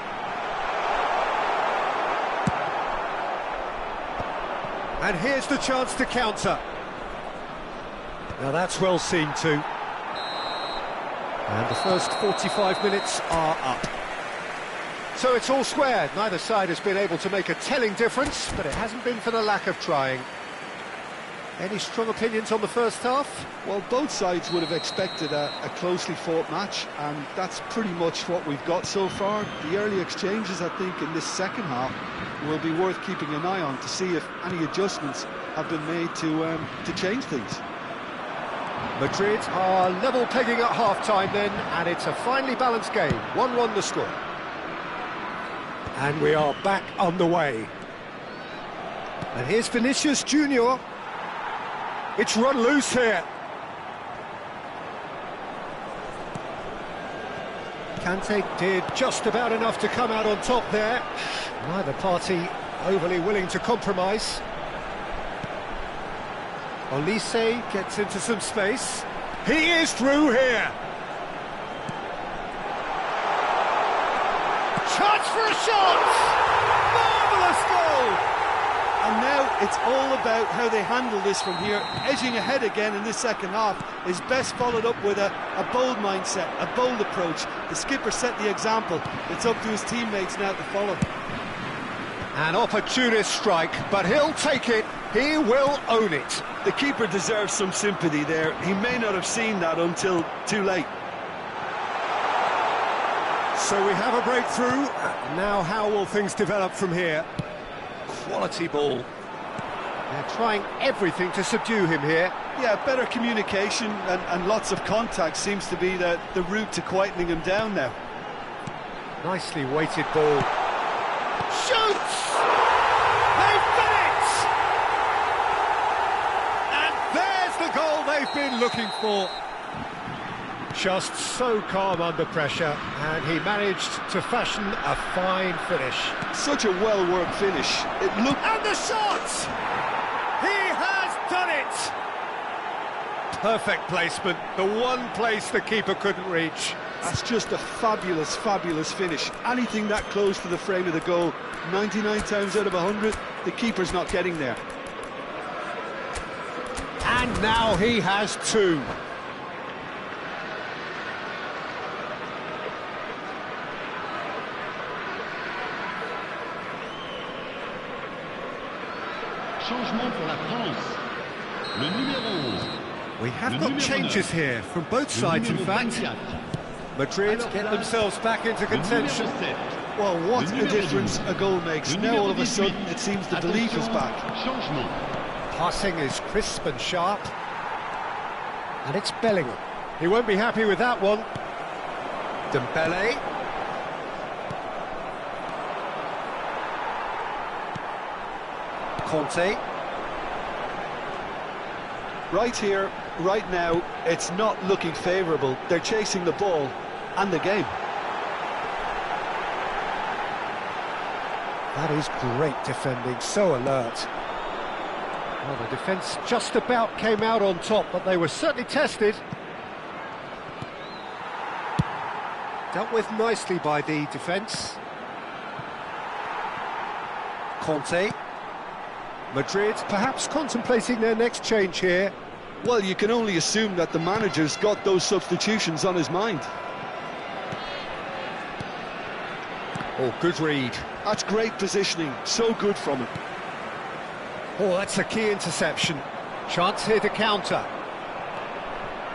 And here's the chance to counter. Now that's well seen too. And the first 45 minutes are up. So it's all square. Neither side has been able to make a telling difference, but it hasn't been for the lack of trying. Any strong opinions on the first half? Well, both sides would have expected a closely fought match, and that's pretty much what we've got so far. The early exchanges, I think, in this second half will be worth keeping an eye on to see if any adjustments have been made to change things. Madrid are level pegging at half-time then, and it's a finely balanced game. 1-1 the score. And we are back on the way. And here's Vinicius Junior. It's run loose here. Kante did just about enough to come out on top there. Neither party overly willing to compromise. Olise gets into some space. He is through here. Chance for a shot! Marvellous goal! And now it's all about how they handle this from here. Edging ahead again in this second half is best followed up with a bold mindset, a bold approach. The skipper set the example. It's up to his teammates now to follow. An opportunist strike, but he'll take it. He will own it. The keeper deserves some sympathy there. He may not have seen that until too late. So we have a breakthrough. Now how will things develop from here? Quality ball. They're trying everything to subdue him here. Yeah, better communication and lots of contact seems to be the route to quietening him down now. Nicely weighted ball. Shoots! They've been looking for. Just so calm under pressure, and he managed to fashion a fine finish. Such a well-worked finish. It looked... And the shot! He has done it! Perfect placement, the one place the keeper couldn't reach. That's just a fabulous, fabulous finish. Anything that close to the frame of the goal, 99 times out of 100, the keeper's not getting there. And now he has two. Changement pour la France. Le numéro 11. We have got changes here from both sides, in fact. Madrid get themselves back into contention. Well, what a difference a goal makes. Now all of a sudden it seems the belief is back. Changement. Passing is crisp and sharp. And it's Bellingham. He won't be happy with that one. Dembele. Conte. Right here, right now, it's not looking favourable. They're chasing the ball and the game. That is great defending, so alert. Well, the defence just about came out on top, but they were certainly tested. Dealt with nicely by the defence. Conte. Madrid perhaps contemplating their next change here. Well, you can only assume that the manager's got those substitutions on his mind. Oh, good read. That's great positioning, so good from him. Oh, that's a key interception. Chance here to counter.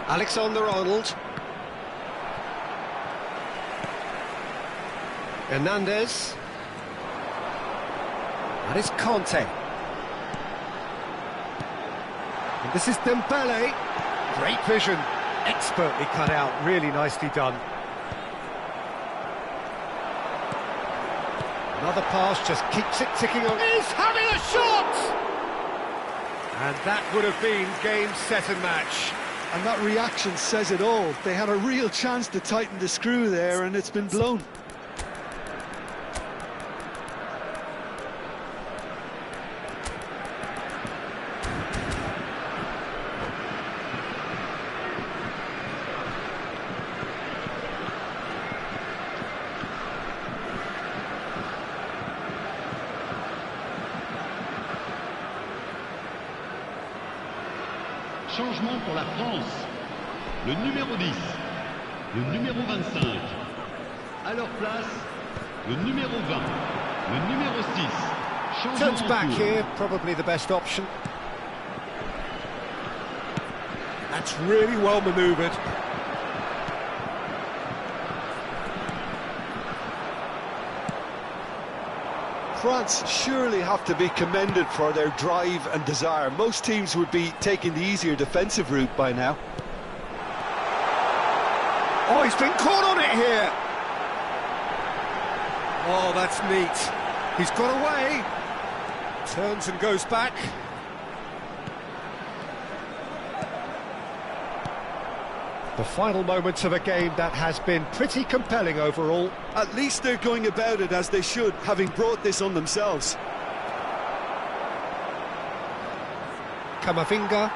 Alexander-Arnold. Hernandez. That is Conte. And this is Dembele. Great vision. Expertly cut out. Really nicely done. Another pass just keeps it ticking on. He's having a shot! And that would have been game, set and match. And that reaction says it all. They had a real chance to tighten the screw there, and it's been blown. Changement pour la France. Le numéro 10. Le numéro 25. À leur place, le numéro 20. Le numéro 6. Changement Turns en back cours. here, probably the best option. That's really well manoeuvred. France surely have to be commended for their drive and desire. Most teams would be taking the easier defensive route by now. Oh, he's been caught on it here. Oh, that's neat. He's got away. Turns and goes back. The final moments of a game that has been pretty compelling overall. At least they're going about it as they should, having brought this on themselves. Camavinga.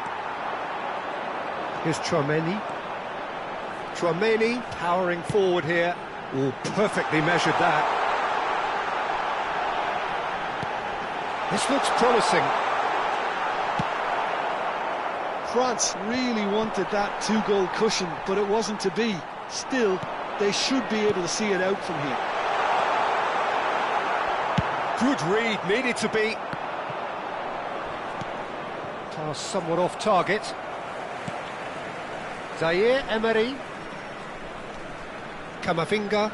Here's Tchouaméni. Tchouaméni powering forward here. Oh, perfectly measured that. This looks promising. France really wanted that two-goal cushion, but it wasn't to be. Still, they should be able to see it out from here. Good read, needed to be. Pass somewhat off target. Zaire Emery. Camavinga.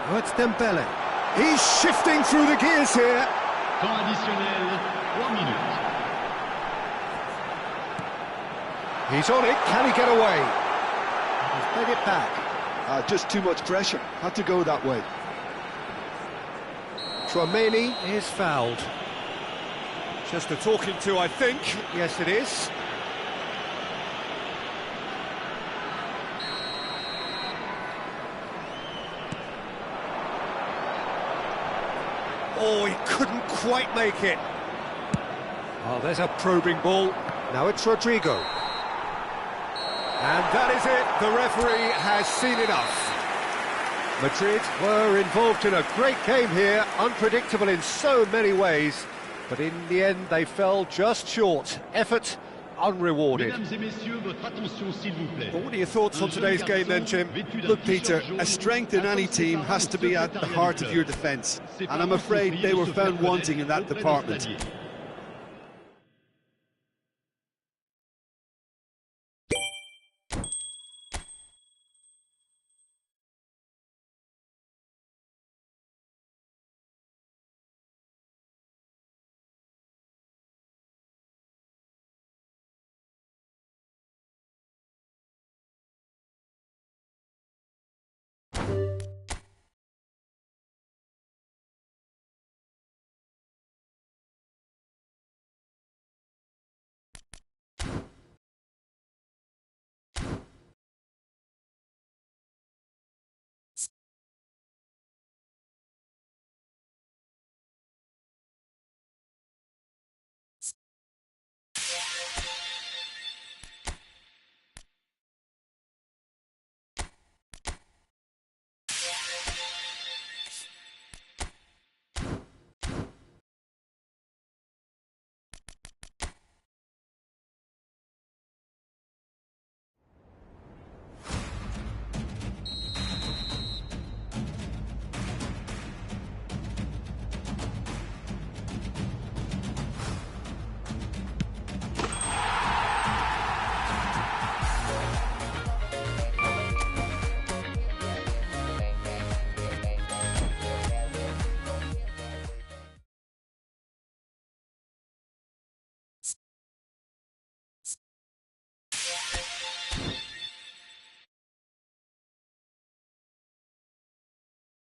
Oh, it's Dembele. He's shifting through the gears here. Temps additionnel, 3 minutes. He's on it, can he get away? He's played it back. Just too much pressure, had to go that way. Tchouaméni is fouled. Just a talking to, I think. Yes, it is. Oh, he couldn't quite make it. Oh, there's a probing ball. Now it's Rodrigo. And that is it. The referee has seen enough. Madrid were involved in a great game here, unpredictable in so many ways, but in the end they fell just short. Effort unrewarded. Well, what are your thoughts on today's game then, Jim? Look, Peter, a strength in any team has to be at the heart of your defence, and I'm afraid they were found wanting in that department.